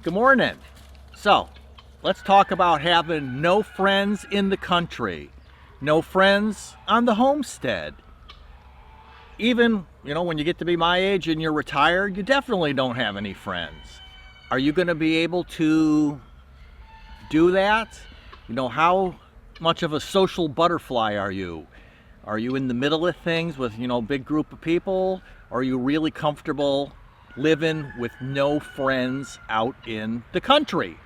Good morning. So, let's talk about having no friends in the country, no friends on the homestead. Even, when you get to be my age and you're retired, you definitely don't have any friends. Are you going to be able to do that? How much of a social butterfly are you? Are you in the middle of things with, a big group of people? Or are you really comfortable living with no friends out in the country?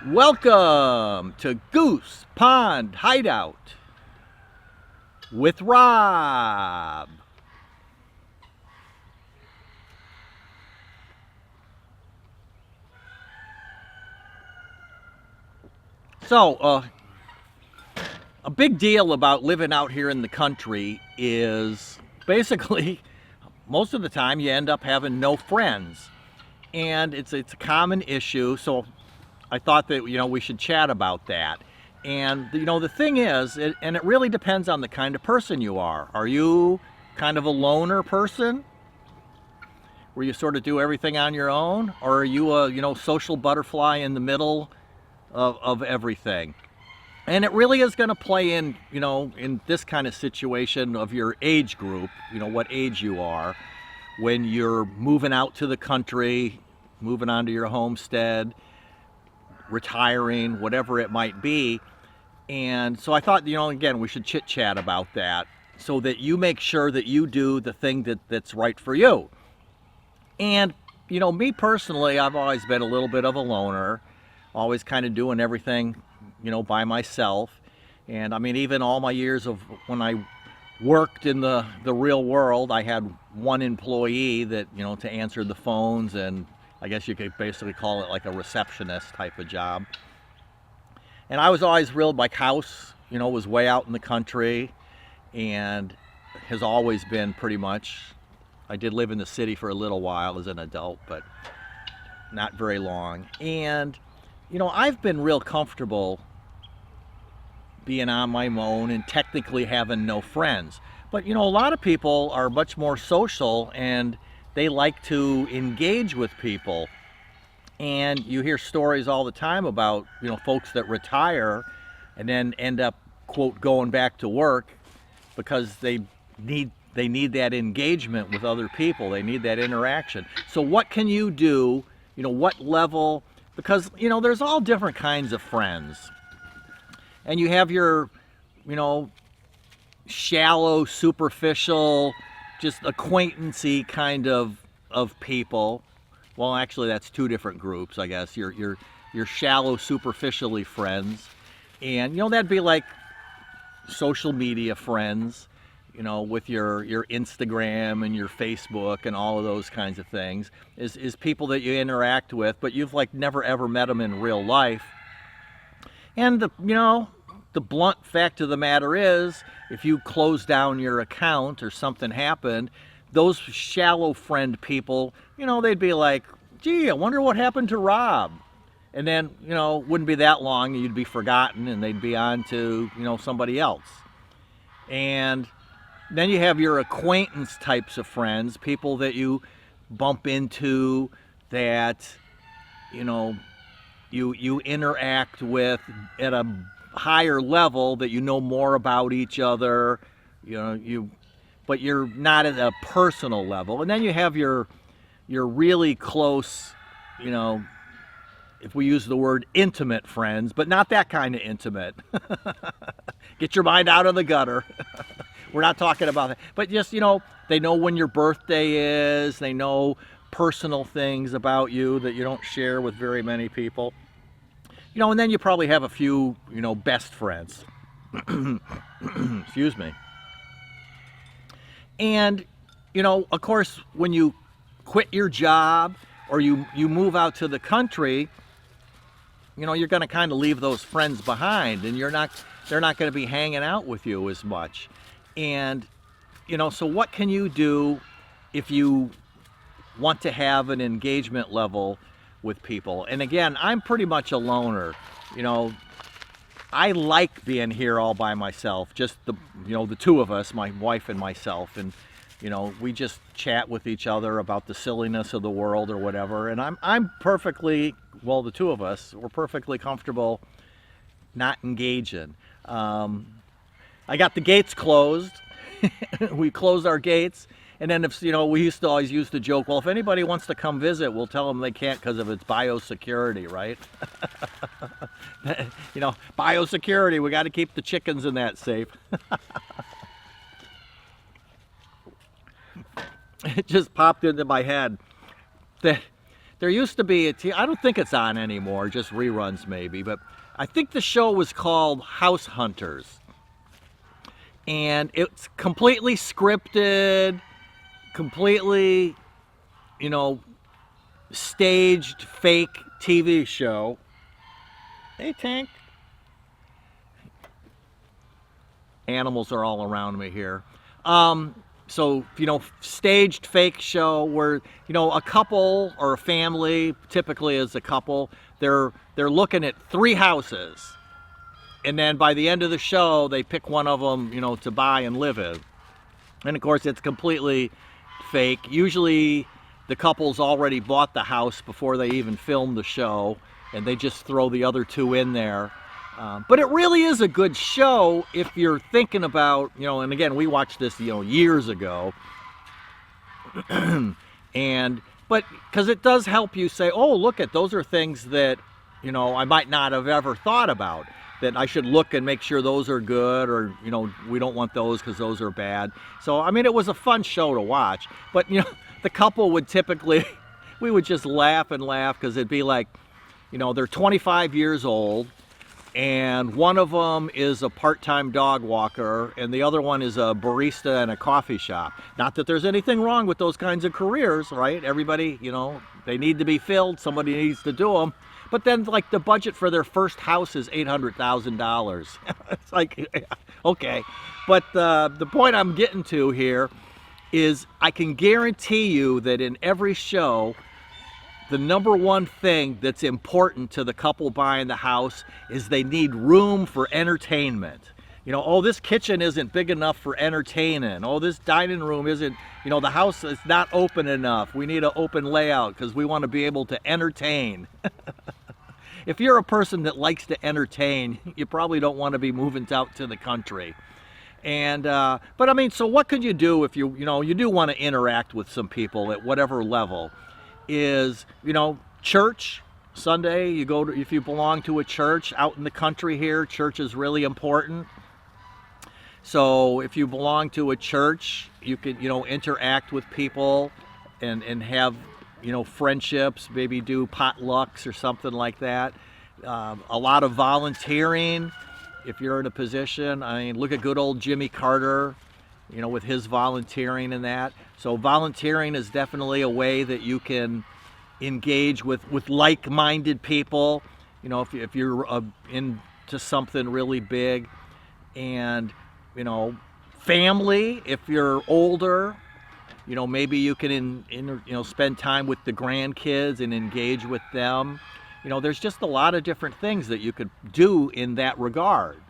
Welcome to Goose Pond Hideout with Rob. So, a big deal about living out here in the country is basically most of the time you end up having no friends, and it's a common issue. So I thought that we should chat about that. And the thing is, and it really depends on the kind of person you are. Are you kind of a loner person, where you sort of do everything on your own, or are you a social butterfly in the middle of everything? And it really is going to play in, in this kind of situation of your age group, what age you are, when you're moving out to the country, moving onto your homestead, retiring, whatever it might be. And so I thought, again, we should chit chat about that so that you make sure that you do the thing that's right for you. And, me personally, I've always been a little bit of a loner, always kind of doing everything by myself. And I mean, even all my years of when I worked in the real world, I had one employee that, to answer the phones, and I guess you could basically call it like a receptionist type of job. And I was always real, like, house, was way out in the country, and has always been pretty much, I did live in the city for a little while as an adult, but not very long. And I've been real comfortable being on my own and technically having no friends. But a lot of people are much more social, and they like to engage with people. And you hear stories all the time about folks that retire and then end up, quote, going back to work because they need that engagement with other people. They need that interaction. So what can you do? What level? Because there's all different kinds of friends. And you have your shallow, superficial, just acquaintancey kind of people. Well, actually, that's two different groups, I guess. Your shallow, superficially friends, and that'd be like social media friends, with your Instagram and your Facebook and all of those kinds of things. Is people that you interact with, but you've never ever met them in real life. And the blunt fact of the matter is, if you close down your account or something happened, those shallow friend people, they'd be like, gee, I wonder what happened to Rob. And then, wouldn't be that long, you'd be forgotten, and they'd be on to, somebody else. And then you have your acquaintance types of friends, people that you bump into that, you interact with at a higher level, that more about each other, but you're not at a personal level. And then you have your really close, if we use the word intimate friends, but not that kind of intimate. Get your mind out of the gutter. We're not talking about that. But just, they know when your birthday is, they know personal things about you that you don't share with very many people. And then you probably have a few, best friends. Excuse me. And, of course, when you quit your job or you move out to the country, you're going to kind of leave those friends behind, and they're not going to be hanging out with you as much. And, so what can you do if you want to have an engagement level with people? And again, I'm pretty much a loner. I like being here all by myself, just the two of us, my wife and myself. And we just chat with each other about the silliness of the world or whatever. And I'm perfectly, well, the two of us, we're perfectly comfortable not engaging. I got the gates closed. We closed our gates. And then if, we used to always use the joke, well, if anybody wants to come visit, we'll tell them they can't because of its biosecurity, right? Biosecurity, we got to keep the chickens in that safe. It just popped into my head that there used to be I don't think it's on anymore, just reruns maybe, but I think the show was called House Hunters. And it's completely scripted, completely, staged fake TV show. Hey, Tank. Animals are all around me here. So, staged fake show where, a couple or a family, typically as a couple, they're looking at 3 houses. And then by the end of the show, they pick one of them, to buy and live in. And of course, it's completely fake. Usually the couple's already bought the house before they even film the show, and they just throw the other 2 in there. But it really is a good show if you're thinking about, and again, we watched this, years ago. But because it does help you say, oh, look at, those are things that, I might not have ever thought about, that I should look and make sure those are good, or, we don't want those because those are bad. So, I mean, it was a fun show to watch. But, the couple would typically, we would just laugh and laugh because it'd be like, they're 25 years old, and one of them is a part-time dog walker, and the other one is a barista in a coffee shop. Not that there's anything wrong with those kinds of careers, right? Everybody, they need to be filled. Somebody needs to do them. But then, like, the budget for their first house is $800,000. It's like, okay. But the point I'm getting to here is I can guarantee you that in every show, the number one thing that's important to the couple buying the house is they need room for entertainment. Oh, this kitchen isn't big enough for entertaining. Oh, this dining room isn't, the house is not open enough. We need an open layout because we want to be able to entertain. If you're a person that likes to entertain, you probably don't want to be moving out to the country. And but I mean, so what could you do if you do want to interact with some people at whatever level? Is, church. Sunday, you go to, if you belong to a church out in the country here, church is really important. So if you belong to a church, you can, interact with people and have, friendships, maybe do potlucks or something like that. A lot of volunteering. If you're in a position, I mean, look at good old Jimmy Carter, with his volunteering and that. So volunteering is definitely a way that you can engage with like-minded people, if you're into something really big. And, family, if you're older, maybe you can spend time with the grandkids and engage with them. There's just a lot of different things that you could do in that regard.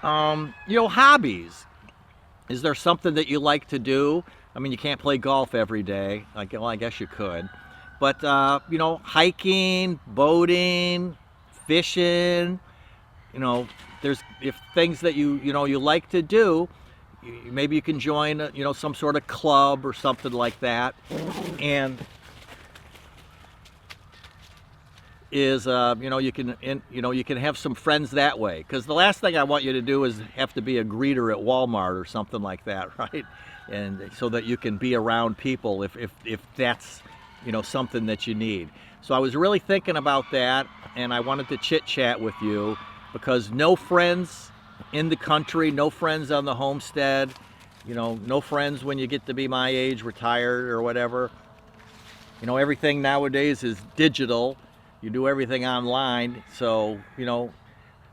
Hobbies. Is there something that you like to do? I mean, you can't play golf every day. Well, I guess you could. But, hiking, boating, fishing, there's things that you like to do. Maybe you can join, some sort of club or something like that. And is you can have some friends that way, because the last thing I want you to do is have to be a greeter at Walmart or something like that, right? And so that you can be around people if that's something that you need. So I was really thinking about that, and I wanted to chit chat with you, because no friends in the country, no friends on the homestead, no friends when you get to be my age, retired or whatever. Everything nowadays is digital. You do everything online. So,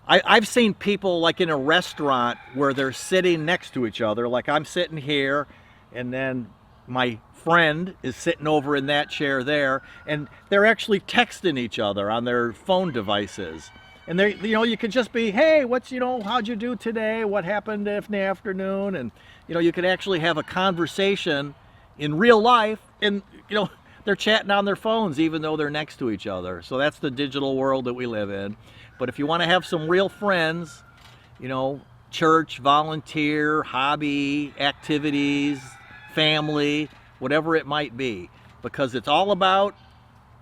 I've seen people like in a restaurant where they're sitting next to each other. Like I'm sitting here, and then my friend is sitting over in that chair there, and they're actually texting each other on their phone devices. And there, you know, you could just be, hey, what's, you know, how'd you do today? What happened in the afternoon? And, you know, you could actually have a conversation in real life, and, you know, they're chatting on their phones even though they're next to each other. So that's the digital world that we live in. But if you want to have some real friends, you know, church, volunteer, hobby, activities, family, whatever it might be, because it's all about,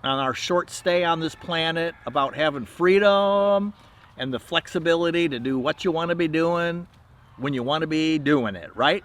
on our short stay on this planet, about having freedom and the flexibility to do what you want to be doing when you want to be doing it, right?